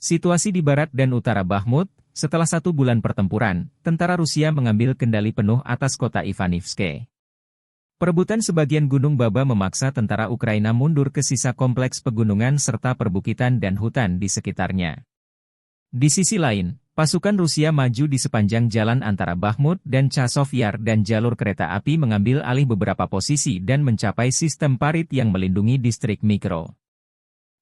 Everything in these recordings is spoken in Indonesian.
Situasi di barat dan utara Bakhmut, setelah 1 bulan pertempuran, tentara Rusia mengambil kendali penuh atas kota Ivanivske. Perebutan sebagian Gunung Baba memaksa tentara Ukraina mundur ke sisa kompleks pegunungan serta perbukitan dan hutan di sekitarnya. Di sisi lain, pasukan Rusia maju di sepanjang jalan antara Bakhmut dan Chasov Yar dan jalur kereta api mengambil alih beberapa posisi dan mencapai sistem parit yang melindungi distrik Mikro.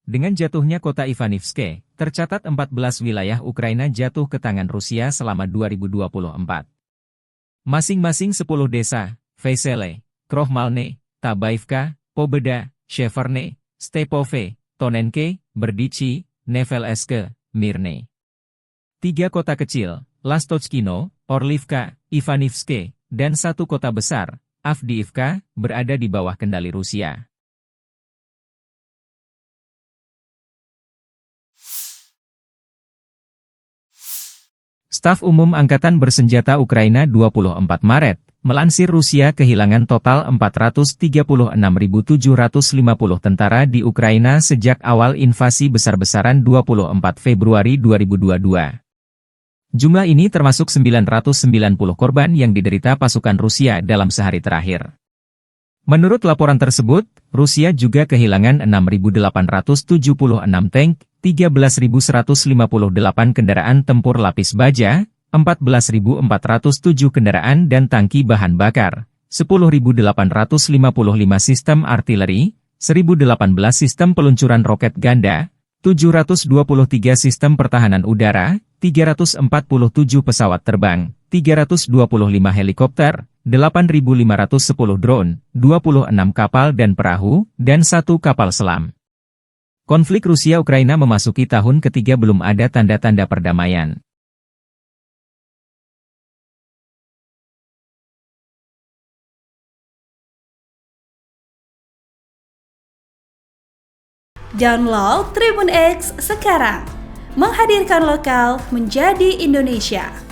Dengan jatuhnya kota Ivanivske, tercatat 14 wilayah Ukraina jatuh ke tangan Rusia selama 2024. Masing-masing 10 desa, Vesele, Krohmalne, Tabaivka, Pobeda, Sheverne, Stepove, Tonenke, Berdichi, Neveleske, Mirne. 3 kota kecil, Lastochkino, Orlivka, Ivanivske, dan 1 kota besar, Avdiivka, berada di bawah kendali Rusia. Staf Umum Angkatan Bersenjata Ukraina 24 Maret, melansir Rusia kehilangan total 436.750 tentara di Ukraina sejak awal invasi besar-besaran 24 Februari 2022. Jumlah ini termasuk 990 korban yang diderita pasukan Rusia dalam sehari terakhir. Menurut laporan tersebut, Rusia juga kehilangan 6.876 tank, 13.158 kendaraan tempur lapis baja, 14.407 kendaraan dan tangki bahan bakar, 10.855 sistem artileri, 1.018 sistem peluncuran roket ganda, 723 sistem pertahanan udara, 347 pesawat terbang, 325 helikopter, 8.510 drone, 26 kapal dan perahu, dan 1 kapal selam. Konflik Rusia-Ukraina memasuki tahun ketiga belum ada tanda-tanda perdamaian. Download Tribun X sekarang, menghadirkan lokal menjadi Indonesia.